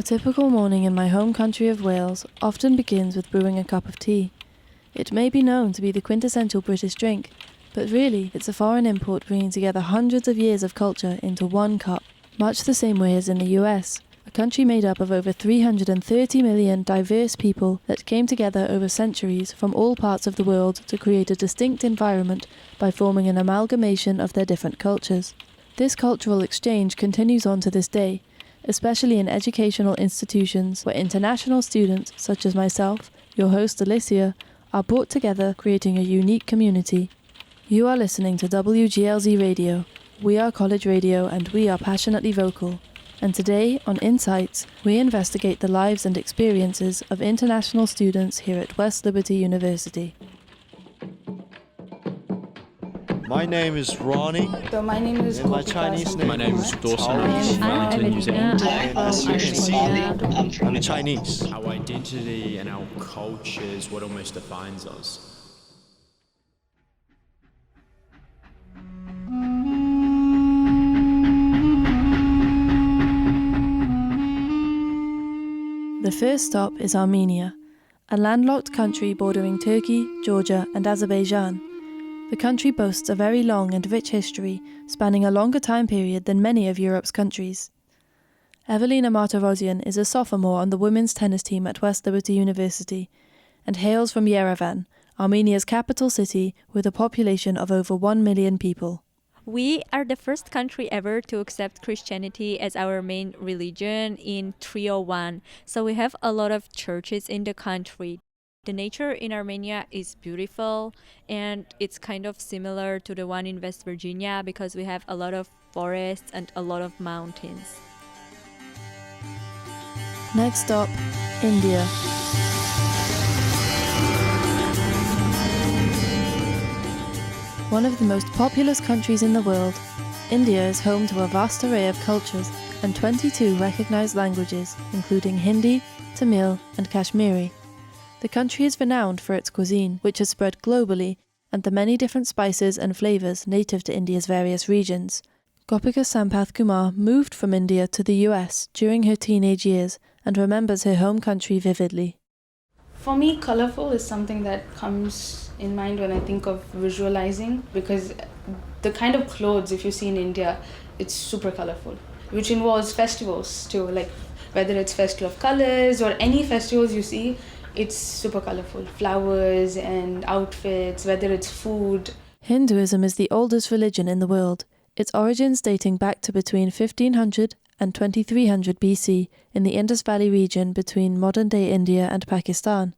A typical morning in my home country of Wales often begins with brewing a cup of tea. It may be known to be the quintessential British drink, but really it's a foreign import bringing together hundreds of years of culture into one cup, much the same way as in the US, a country made up of over 330 million diverse people that came together over centuries from all parts of the world to create a distinct environment by forming an amalgamation of their different cultures. This cultural exchange continues on to this day, especially in educational institutions where international students such as myself, your host Elysia, are brought together creating a unique community. You are listening to WGLZ Radio. We are college radio and we are passionately vocal. And today on Insights, we investigate the lives and experiences of international students here at West Liberty University. My name is Ronnie. So my name is My Chinese name. My name is Dawson. I'm from Wellington, New Zealand. As you can see, I'm Chinese. Our identity and our culture is what almost defines us. The first stop is Armenia, a landlocked country bordering Turkey, Georgia and Azerbaijan. The country boasts a very long and rich history, spanning a longer time period than many of Europe's countries. Evelina Martirosyan is a sophomore on the women's tennis team at West Liberty University and hails from Yerevan, Armenia's capital city with a population of over 1 million people. We are the first country ever to accept Christianity as our main religion in 301. So we have a lot of churches in the country. The nature in Armenia is beautiful and it's kind of similar to the one in West Virginia because we have a lot of forests and a lot of mountains. Next stop, India. One of the most populous countries in the world, India is home to a vast array of cultures and 22 recognized languages, including Hindi, Tamil and Kashmiri. The country is renowned for its cuisine, which has spread globally, and the many different spices and flavours native to India's various regions. Gopika Sampath Kumar moved from India to the US during her teenage years and remembers her home country vividly. For me, colorful is something that comes in mind when I think of visualizing, because the kind of clothes if you see in India, it's super colorful, which involves festivals too, like whether it's Festival of Colors or any festivals you see, it's super colorful. Flowers and outfits, whether it's food. Hinduism is the oldest religion in the world, its origins dating back to between 1500 and 2300 BC in the Indus Valley region between modern-day India and Pakistan.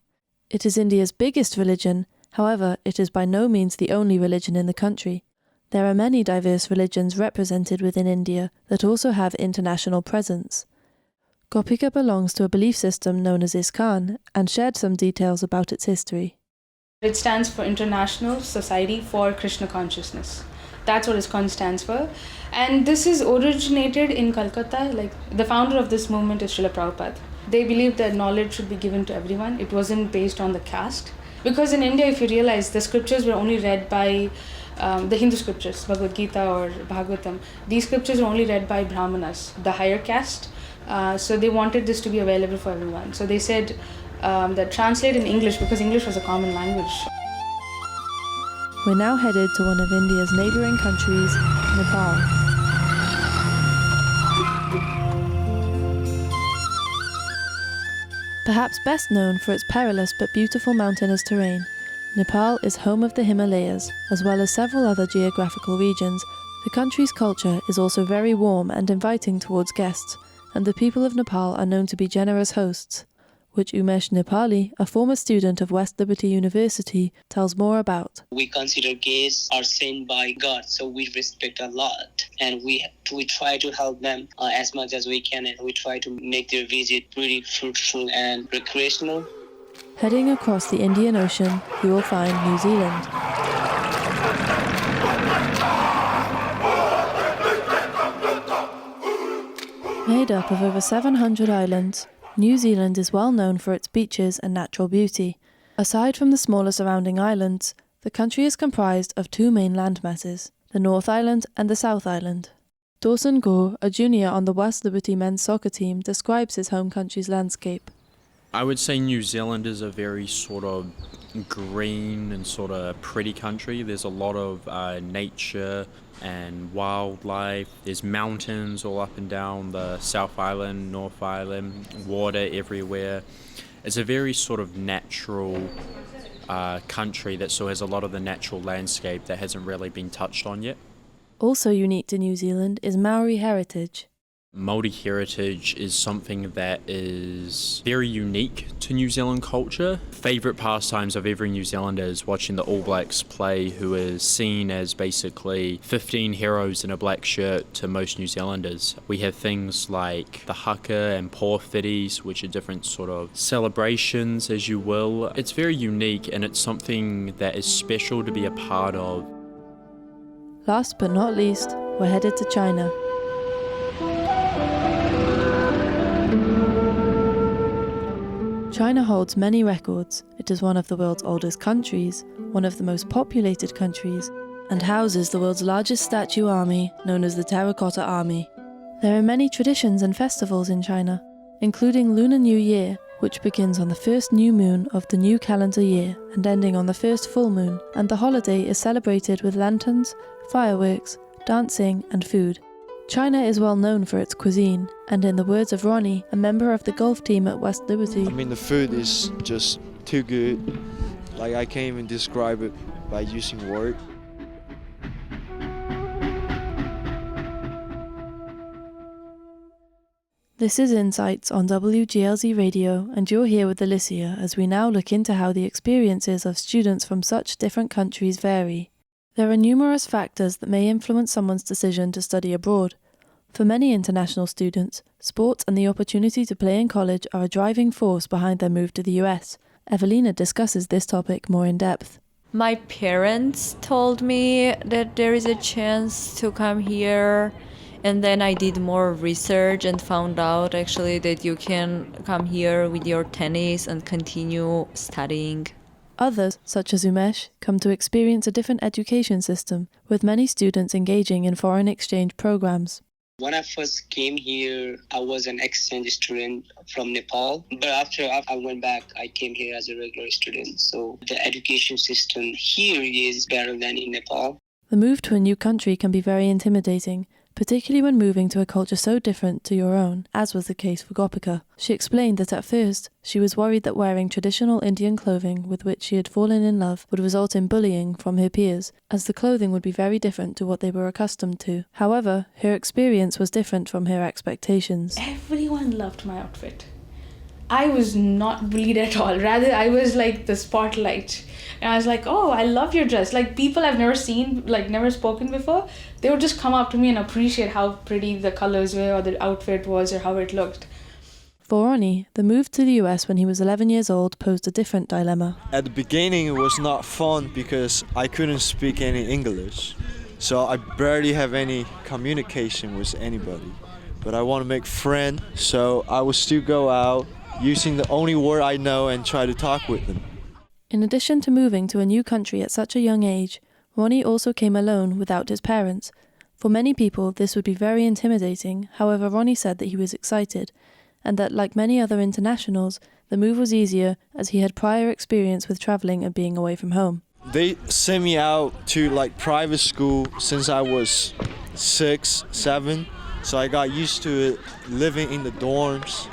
It is India's biggest religion, however, it is by no means the only religion in the country. There are many diverse religions represented within India that also have international presence. Gopika belongs to a belief system known as ISKCON and shared some details about its history. It stands for International Society for Krishna Consciousness. That's what ISKCON stands for. And this is originated in Calcutta. Like the founder of this movement is Srila Prabhupada. They believed that knowledge should be given to everyone. It wasn't based on the caste. Because in India, if you realize, the scriptures were only read by the Hindu scriptures, Bhagavad Gita or Bhagavatam. These scriptures were only read by Brahmanas, the higher caste. So they wanted this to be available for everyone. So they said that translate in English because English was a common language. We're now headed to one of India's neighbouring countries, Nepal. Perhaps best known for its perilous but beautiful mountainous terrain, Nepal is home of the Himalayas, as well as several other geographical regions. The country's culture is also very warm and inviting towards guests, and the people of Nepal are known to be generous hosts, which Umesh Nepali, a former student of West Liberty University, tells more about. We consider guests are sent by God, so we respect a lot, and we try to help them as much as we can, and we try to make their visit pretty fruitful and recreational. Heading across the Indian Ocean, you will find New Zealand. Made up of over 700 islands, New Zealand is well known for its beaches and natural beauty. Aside from the smaller surrounding islands, the country is comprised of two main landmasses, the North Island and the South Island. Dawson Gore, a junior on the West Liberty men's soccer team, describes his home country's landscape. I would say New Zealand is a very sort of green and sort of pretty country. There's a lot of nature and wildlife. There's mountains all up and down the South Island, North Island, water everywhere. It's a very sort of natural country that still has a lot of the natural landscape that hasn't really been touched on yet. Also unique to New Zealand is Maori heritage. Māori heritage is something that is very unique to New Zealand culture. Favourite pastimes of every New Zealander is watching the All Blacks play, who is seen as basically 15 heroes in a black shirt to most New Zealanders. We have things like the haka and pōwhiris, which are different sort of celebrations, as you will. It's very unique and it's something that is special to be a part of. Last but not least, we're headed to China. China holds many records. It is one of the world's oldest countries, one of the most populated countries, and houses the world's largest statue army, known as the Terracotta Army. There are many traditions and festivals in China, including Lunar New Year, which begins on the first new moon of the new calendar year and ending on the first full moon, and the holiday is celebrated with lanterns, fireworks, dancing, and food. China is well known for its cuisine, and in the words of Ronnie, a member of the golf team at West Liberty, I mean, the food is just too good. Like, I can't even describe it by using words. This is Insights on WGLZ Radio, and you're here with Elysia as we now look into how the experiences of students from such different countries vary. There are numerous factors that may influence someone's decision to study abroad. For many international students, sports and the opportunity to play in college are a driving force behind their move to the US. Evelina discusses this topic more in depth. My parents told me that there is a chance to come here, and then I did more research and found out actually that you can come here with your tennis and continue studying. Others, such as Umesh, come to experience a different education system, with many students engaging in foreign exchange programs. When I first came here, I was an exchange student from Nepal. But after I went back, I came here as a regular student. So the education system here is better than in Nepal. The move to a new country can be very intimidating, particularly when moving to a culture so different to your own, as was the case for Gopika. She explained that at first, she was worried that wearing traditional Indian clothing with which she had fallen in love would result in bullying from her peers, as the clothing would be very different to what they were accustomed to. However, her experience was different from her expectations. Everyone loved my outfit. I was not bullied at all. Rather, I was like the spotlight. And I was like, oh, I love your dress. Like, people I've never seen, like never spoken before, they would just come up to me and appreciate how pretty the colors were or the outfit was or how it looked. For Ronnie, the move to the US when he was 11 years old posed a different dilemma. At the beginning, it was not fun because I couldn't speak any English. So I barely have any communication with anybody. But I want to make friends, so I will still go out using the only word I know and try to talk with them. In addition to moving to a new country at such a young age, Ronnie also came alone without his parents. For many people, this would be very intimidating. However, Ronnie said that he was excited, and that, like many other internationals, the move was easier as he had prior experience with travelling and being away from home. They sent me out to private school since I was 6, 7, so I got used to it, living in the dorms.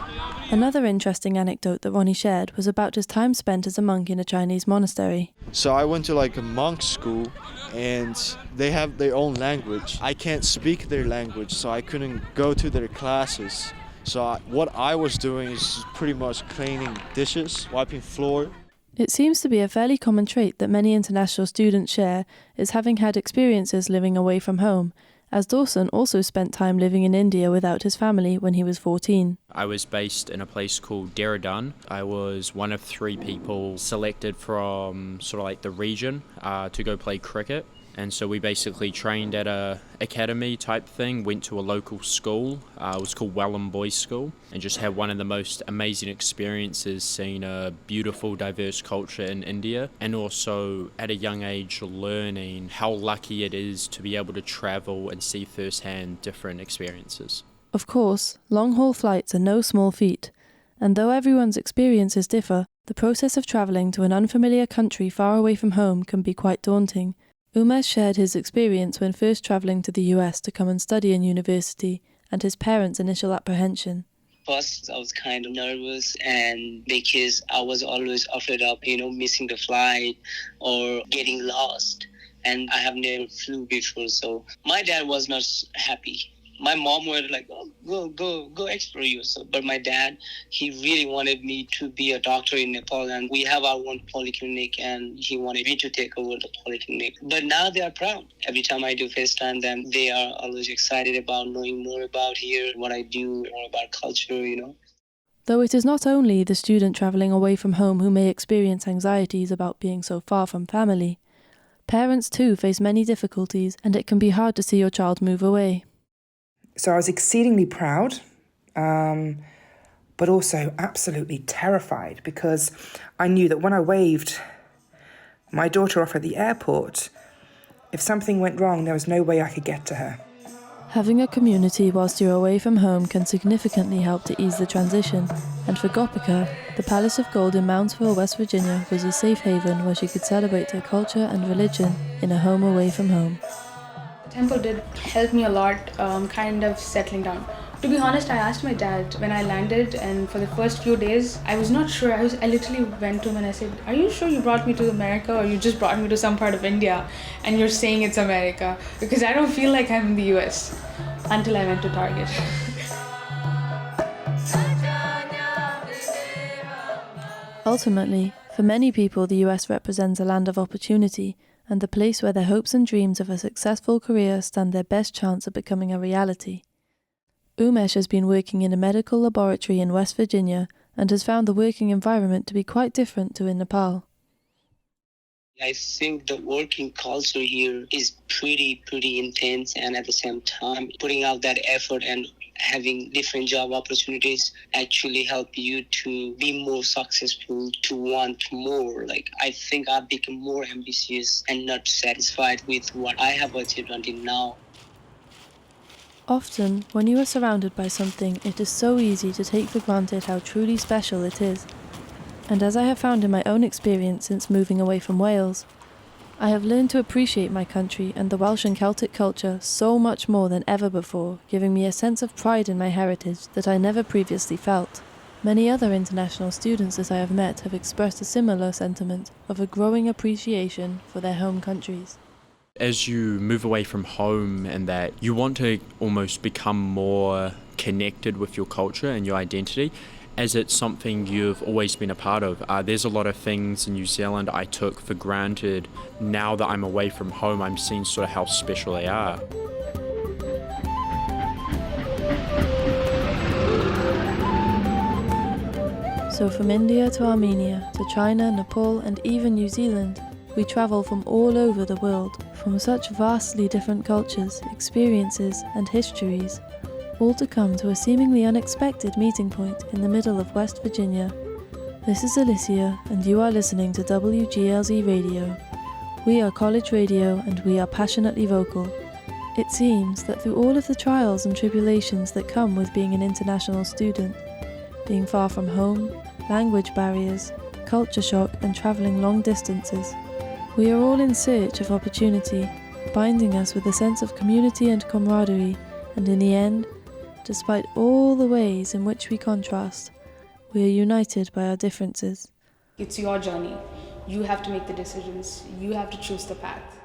Another interesting anecdote that Ronnie shared was about his time spent as a monk in a Chinese monastery. So I went to a monk school, and they have their own language. I can't speak their language, so I couldn't go to their classes. So what I was doing is pretty much cleaning dishes, wiping floor. It seems to be a fairly common trait that many international students share is having had experiences living away from home, as Dawson also spent time living in India without his family when he was 14. I was based in a place called Dehradun. I was one of 3 people selected from the region to go play cricket. And so we basically trained at a academy type thing, went to a local school, it was called Welham Boys School, and just had one of the most amazing experiences seeing a beautiful, diverse culture in India, and also at a young age learning how lucky it is to be able to travel and see firsthand different experiences. Of course, long-haul flights are no small feat, and though everyone's experiences differ, the process of travelling to an unfamiliar country far away from home can be quite daunting. Umesh shared his experience when first travelling to the US to come and study in university and his parents' initial apprehension. First, I was kind of nervous, and because I was always afraid of, missing the flight or getting lost. And I have never flew before, so my dad was not happy. My mom was like, oh, go explore yourself. But my dad, he really wanted me to be a doctor in Nepal, and we have our own polyclinic, and he wanted me to take over the polyclinic. But now they are proud. Every time I do FaceTime them, they are always excited about knowing more about here, what I do, more about culture, Though it is not only the student travelling away from home who may experience anxieties about being so far from family, parents too face many difficulties, and it can be hard to see your child move away. So I was exceedingly proud, but also absolutely terrified, because I knew that when I waved my daughter off at the airport, if something went wrong, there was no way I could get to her. Having a community whilst you're away from home can significantly help to ease the transition, and for Gopika, the Palace of Gold in Moundsville, West Virginia was a safe haven where she could celebrate her culture and religion in a home away from home. The temple did help me a lot, kind of settling down. To be honest, I asked my dad when I landed, and for the first few days, I was not sure. I literally went to him and I said, "Are you sure you brought me to America, or you just brought me to some part of India and you're saying it's America? Because I don't feel like I'm in the US," until I went to Target. Ultimately, for many people, the US represents a land of opportunity and the place where their hopes and dreams of a successful career stand their best chance of becoming a reality. Umesh has been working in a medical laboratory in West Virginia and has found the working environment to be quite different to in Nepal. I think the working culture here is pretty intense, and at the same time, putting out that effort and having different job opportunities actually help you to be more successful, to want more. I think I've become more ambitious and not satisfied with what I have achieved until now. Often, when you are surrounded by something, it is so easy to take for granted how truly special it is. And as I have found in my own experience since moving away from Wales, I have learned to appreciate my country and the Welsh and Celtic culture so much more than ever before, giving me a sense of pride in my heritage that I never previously felt. Many other international students that I have met have expressed a similar sentiment of a growing appreciation for their home countries. As you move away from home and that you want to almost become more connected with your culture and your identity, as it's something you've always been a part of. There's a lot of things in New Zealand I took for granted. Now that I'm away from home, I'm seeing sort of how special they are. So from India to Armenia, to China, Nepal and even New Zealand, we travel from all over the world, from such vastly different cultures, experiences and histories, all to come to a seemingly unexpected meeting point in the middle of West Virginia. This is Elysia, and you are listening to WGLZ Radio. We are college radio, and we are passionately vocal. It seems that through all of the trials and tribulations that come with being an international student, being far from home, language barriers, culture shock, and travelling long distances, we are all in search of opportunity, binding us with a sense of community and camaraderie, and in the end, despite all the ways in which we contrast, we are united by our differences. It's your journey. You have to make the decisions. You have to choose the path.